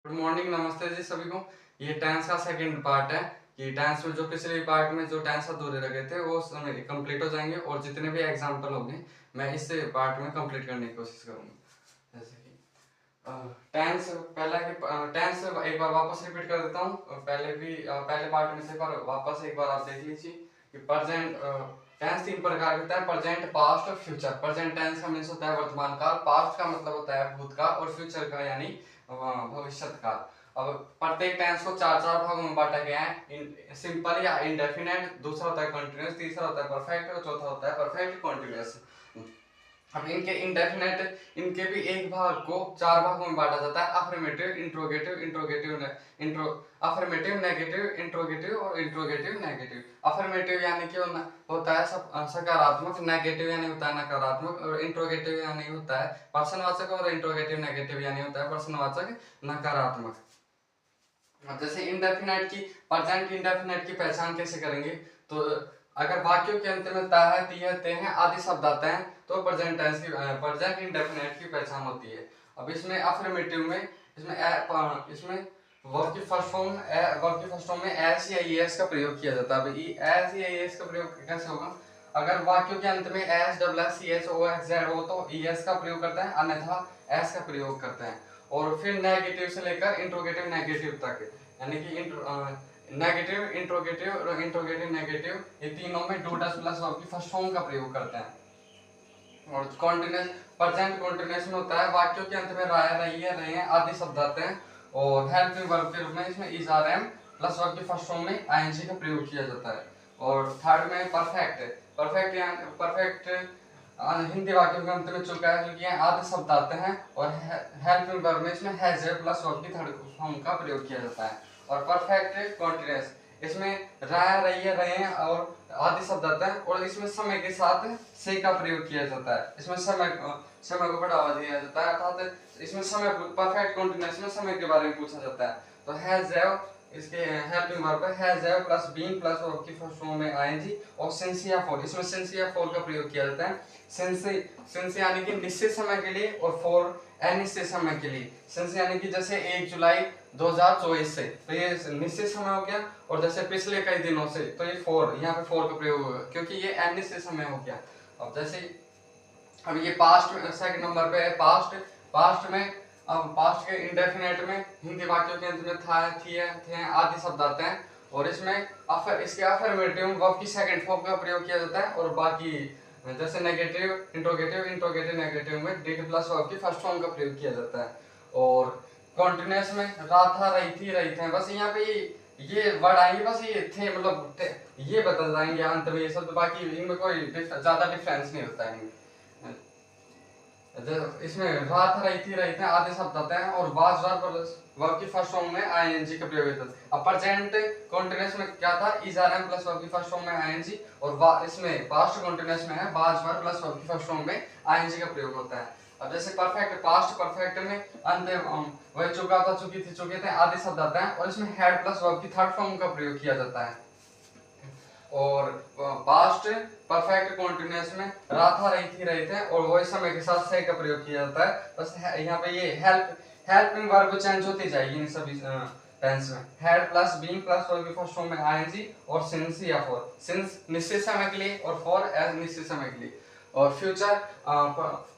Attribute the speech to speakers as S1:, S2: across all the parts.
S1: Good morning, नमस्ते जी सभी को। ये टेंस का सेकंड पार्ट है कि टेंस में जो पिछले पार्ट में जो टेंस अधूरे रखे थे वो कंप्लीट हो जाएंगे और जितने भी एग्जांपल होंगे मैं इस पार्ट में कंप्लीट करने की कोशिश करूंगा। जैसे कि टेंस टेंस एक बार वापस रिपीट कर देता हूँ। पहले पार्ट में से एक बार वापस एक बार आप देख लीजिए कि प्रेजेंट टेंस तीन प्रकार के होता है: प्रेजेंट, पास्ट और फ्यूचर। प्रेजेंट टेंस का मीन्स होता है वर्तमान काल, पास्ट का मतलब होता है भूतकाल और फ्यूचर का यानी भविष्य काल। अब प्रत्येक टेंस को चार चार भागों में बांटा गया है: सिंपल या इंडेफिनेट, दूसरा होता है कंटिन्यूअस, तीसरा होता है परफेक्ट और चौथा होता है परफेक्ट कंटिन्यूअस। अब इनके इंडेफिनेट इनके भी एक भाग को चार भागों में बांटा जाता है: अफर्मेटिव, अफर्मेटिव, नेगेटिव, इंट्रोगेटिव और इंट्रोगेटिव नेगेटिव। अफर्मेटिव यानी कि होता है सकारात्मक, नेगेटिव यानी होता है नकारात्मक और इंट्रोगेटिव यानी होता है प्रश्नवाचक और इंट्रोगेटिव नेगेटिव यानी होता है प्रश्नवाचक नकारात्मक। जैसे इंडेफिनेट की प्रेजेंट इंडेफिनेट की पहचान कैसे करेंगे? तो अगर वाक्यों के अंत में ता है, ती है, ते हैं आदि शब्द आते हैं तो प्रेजेंट टेंस की प्रेजेंट इंडेफिनेट की पहचान होती है। अब इसमें अफर्मेटिव में इसमें वर्ब की फर्स्ट फॉर्म में एस या ईएस का प्रयोग किया जाता है। एस या ईएस का प्रयोग कैसे होगा? अगर वाक्यों के अंत में S double S C H O X Z हो तो ईएस का प्रयोग करते हैं, अन्यथा एस का प्रयोग करते हैं। और फिर नेगेटिव से लेकर इंट्रोगेटिव नेगेटिव तक, यानी कि नेगेटिव, इंट्रोगेटिव और इंट्रोगेटिव नेगेटिव, ये तीनों में डू डस प्लस वर्ब की फर्स्ट फॉर्म का प्रयोग करते हैं। और कॉन्टिन्यूस प्रेजेंट कॉन्टिन्यूस में होता है वाक्यों के अंत में राय, रही है, रहे हैं आदि शब्द आते हैं। और हेल्पिंग वर्ब के रूप में इसमें is are am plus verb की फर्स्ट फॉर्म में आईएनजी का प्रयोग किया जाता है। और थर्ड में परफेक्ट हिंदी वाक्यों के अंत में चुका है क्योंकि आदि शब्द आते हैं। और हेल्पिंग वर्ब में इसमें हैज प्लस वर्ब की थर्ड फॉर्म का प्रयोग किया जाता है। और परफेक्ट कॉन्टिन्यूस इसमें रहा, रही है, रहे हैं और आदि शब्द आता है और इसमें समय के साथ से का प्रयोग किया जाता है। इसमें समय को बढ़ावा दिया जाता है, अर्थात इसमें समय परफेक्ट कॉन्टिन्यूस में समय के बारे में पूछा जाता है। तो हैज इसके हेल्पिंग वर्ब है has plus being plus verb की फर्स्ट फॉर्म में आईएनजी और सिंस या फॉर, इसमें सिंस या फॉर का प्रयोग किया जाता है। सिंस यानी कि निश्चित समय के लिए और फॉर अनिश्चित समय के लिए। सिंस यानी कि जैसे 1 जुलाई 2024 से, तो ये निश्चित समय हो गया। और जैसे पिछले कई दिनों से, तो ये फॉर, यहाँ पे फॉर का प्रयोग होगा क्योंकि ये अनिश्चित समय हो गया। अब जैसे अब ये पास्ट सेकंड नंबर पे है पास्ट में। अब पास्ट के इंडेफिनेट में हिंदी वाक्यों के अंत में था, थी है, थे आदि शब्द आते हैं और इसमें इसके अफर्मेटिव वर्ब की सेकंड फॉर्म का प्रयोग किया जाता है। और बाकी जैसे नेगेटिव, इंट्रोगेटिव नेगेटिव में डिड प्लस वर्ब की फर्स्ट फॉर्म का प्रयोग किया जाता है। और कॉन्टिन्यूअस में रा था, रही थी, रही थे, बस यहाँ पे ये वर्ड आएंगे, बस ये थे मतलब ये बदल जाएंगे अंत में ये सब, बाकी इनमें कोई ज्यादा डिफरेंस नहीं होता है। इसमें रात, रही थी, रही थे आदि शब्द आते हैं और वाज वर्ब की फर्स्ट फॉर्म में आईएनजी का प्रयोग होता है। अब प्रेजेंट कॉन्टिन्यूअस में क्या था? Is are am plus verb की फर्स्ट फॉर्म में आईएनजी। और इसमें पास्ट कॉन्टिन्यूअस में है वाज वर्ब प्लस वर्ब की फर्स्ट फॉर्म में आईएनजी का प्रयोग होता है। अब जैसे पास्ट परफेक्ट में अंत वही चुका था, चुकी थी, चुके थे आदि शब्द आता है और इसमें हैड प्लस वर्ब की थर्ड फॉर्म का प्रयोग किया जाता है। और पास्ट परफेक्ट कॉन्टिन्यूअस में रहा था, रही थी, रहे थे और वही समय के साथ से का प्रयोग किया जाता है। बस यहाँ पे ये हेल्पिंग वर्ब चेंज होती जाएगी इन सभी टेंस में। Had plus being plus verb की फर्स्ट फॉर्म में आईएनजी और सिंस या फॉर, सिंस निश्चित समय के लिए और फॉर एज निश्चित समय के लिए। और फ्यूचर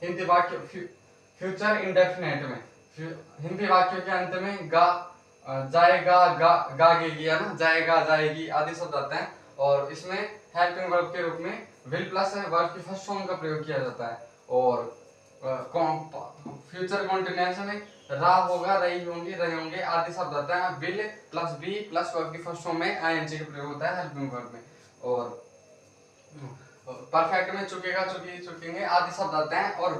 S1: हिंदी वाक्य फ्यूचर इंडेफिनेट में हिंदी वाक्यों के अंत में जाएगा, गागेगी है ना, जाएगा, जाएगी आदि शब्द आते हैं और इसमें हेल्पिंग वर्ब के रूप में विल प्लस वर्ब की फर्स्ट फॉर्म का प्रयोग किया जाता है। और फ्यूचर कॉन्टिन्यूस में रा होगा, रही होंगी, रहे होंगे आदि शब्द आता है। Will plus be plus verb की फर्स्ट फॉर्म में आईएनजी का प्रयोग होता है हेल्पिंग वर्ब में। और परफेक्ट में चुकेगा, चुकी, चुकेंगे आदि शब्द आते हैं और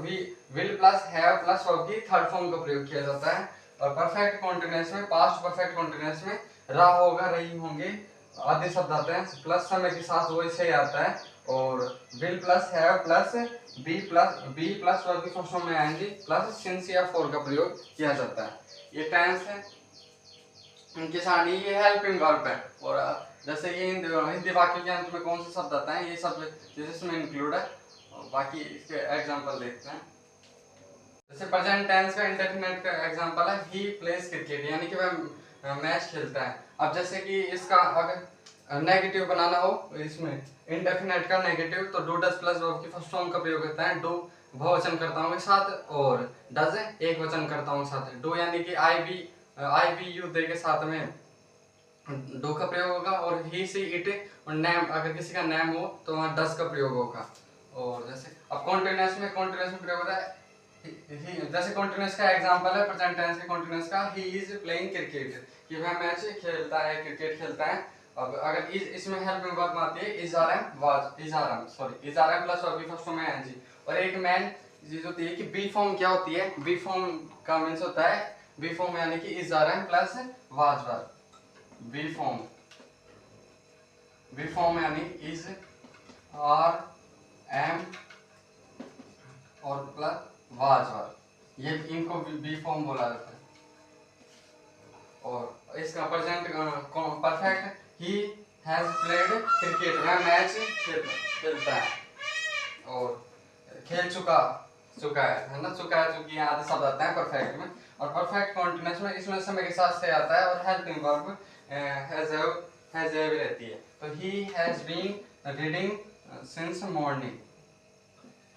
S1: will plus have plus verb की थर्ड फॉर्म का प्रयोग किया जाता है। और परफेक्ट कॉन्टिन्यूस में पास्ट परफेक्ट कॉन्टिन्यूस में रा होगा, रही होंगे आदि शब्द आते हैं प्लस समय के साथ वो ऐसे ही आता है। और will plus have plus be plus verb की फर्स्ट फॉर्म में आएंगे प्लस सिंस या फॉर का प्रयोग किया जाता है। ये टेंस है इनके साथ, ये हेल्पिंग वर्ब है। और जैसे ये हिंदी वाक्य के अंत में कौन से शब्द आते हैं ये सब इसमें इंक्लूड है। बाकी इसके एग्जांपल देखते हैं। जैसे प्रेजेंट टेंस का इंडेफिनिट का एग्जांपल है ही प्लेज क्रिकेट, यानी कि वह मैच खेलता है। अब जैसे कि इसका अगर नेगेटिव बनाना हो इसमें इंडेफिनिट का नेगेटिव, तो डू डज प्लस वर्ब की फर्स्ट फॉर्म का प्रयोग करता है। डू बहुवचन करता हूँ के साथ और डज एक वचन करता हूँ साथ। डू यानी कि आई वी यू दे के साथ में डू का प्रयोग होगा, और ही सी इट और नेम अगर किसी का नेम हो तो वहाँ डज का प्रयोग होगा। और जैसे अब कॉन्टिन्यूस में प्रयोग होता है जैसे कॉन्टिन्यूस का एग्जांपल है प्रेजेंट टेंस के कॉन्टिन्यूस का, ही इज प्लेइंग क्रिकेट, कि वह मैच खेलता है, क्रिकेट खेलता है। अब अगर इसमें हेल्पिंग वर्ब आती है is are am plus verb की फर्स्ट फॉर्म है एनजी। और एक मेन चीज होती है कि बी फॉर्म क्या होती है, बी फॉर्म का मींस होता है बी फॉर्म यानी कि is are am plus was were. Be form यानी इज आर एम और प्लस वाज वर, ये इनको बी फॉर्म बोला जाता है। और इसका present perfect he has played cricket, वह मैच खेलता है और खेल चुका है ना, चुका है चूंकि आधे शब्द आते हैं परफेक्ट में। और परफेक्ट कॉन्टिन्यूस में इसमें समय के साथ से आता है और हेल्पिंग वर्ब हैज भी रहती है। तो he has been reading since morning.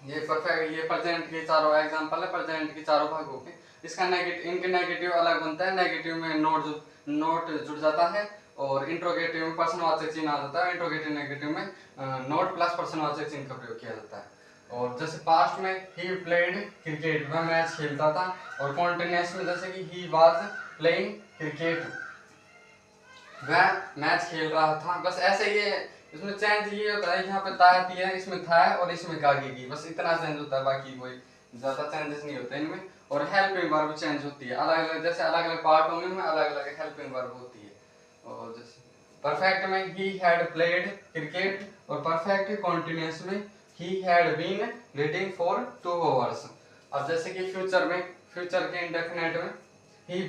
S1: ये प्रेजेंट के चारों एग्जांपल है प्रेजेंट के चारों भागों के। इसका इनके नेगेटिव अलग बनता है, नेगेटिव में नोट जुड़ जाता है और इंट्रोगेटिव में पर्सनवाचक चिन्ह आ जाता है। इंट्रोगेटिव नेगेटिव में नोट प्लस पर्सनवाचक चिन्ह का प्रयोग किया जाता है। और जैसे पास्ट में ही प्लेड क्रिकेट, वह मैच खेलता था। और कॉन्टिन्यूस में जैसे कि ही वाज प्लेइंग क्रिकेट, वह मैच खेल रहा था। बस ऐसे ही है, इसमें चेंज ये होता है यहाँ पे ता आती है, इसमें था है और इसमें कागी की, बस इतना चेंज होता है, बाकी कोई ज्यादा चेंजेस नहीं होते इनमें। और हेल्पिंग वर्ब चेंज होती है, अलग अलग जैसे अलग अलग पार्ट होंगे उनमें अलग अलग हेल्पिंग वर्ब होती है। और जैसे परफेक्ट में ही हैड प्लेड क्रिकेट और परफेक्ट कॉन्टिन्यूस में he had been reading for 2 hours. अब जैसे कि फ्यूचर के इंडेफिनिट में ही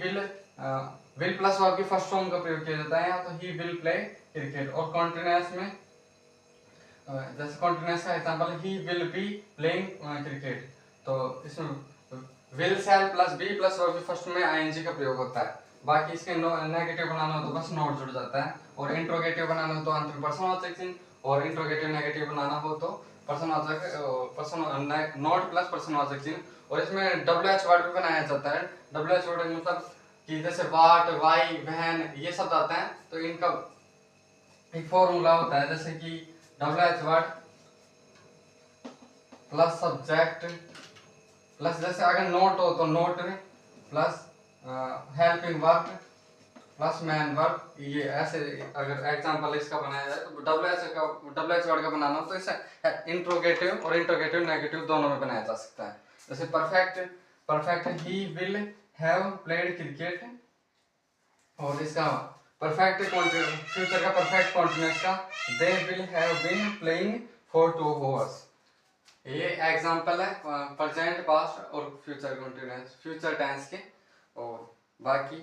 S1: विल प्लस वर्ब की फर्स्ट फॉर्म का प्रयोग किया जाता है यहाँ, तो ही विल प्ले क्रिकेट। और कॉन्टिन्यूस में जैसे कॉन्टिन्यूस का example he will be playing cricket, तो इसमें will shall plus be plus verb की फर्स्ट में आईएनजी का प्रयोग होता है। बाकी इसके नेगेटिव बनाना हो तो बस नोट जुड़ जाता है, और इंट्रोगेटिव बनाना हो तो अंत में पर्सनवाचक चिन्ह, और इंट्रोगेटिव नेगेटिव बनाना हो तो नोट प्लस पर्सनवाचक चिन्ह। और इसमें WH वर्ड भी बनाया जाता है। WH वर्ड मतलब कि जैसे वाट, वाई, वहन ये शब्द आते हैं, तो इनका एक फॉर्मूला होता है, जैसे कि WH word plus subject plus, जैसे अगर नोट हो तो note plus helping verb plus man verb. ये ऐसे अगर एग्जांपल इसका बनाया जाए तो WH वर्ड का बनाना हो तो इसे इंट्रोगेटिव और इंट्रोगेटिव नेगेटिव दोनों में बनाया जा सकता है। जैसे perfect he will have played cricket, और इसका फ्यूचर का परफेक्ट कॉन्टिन्यूस का they will have been playing for 2 hours. ये एग्जांपल है प्रेजेंट, पास्ट और फ्यूचर टेंस के। और बाकी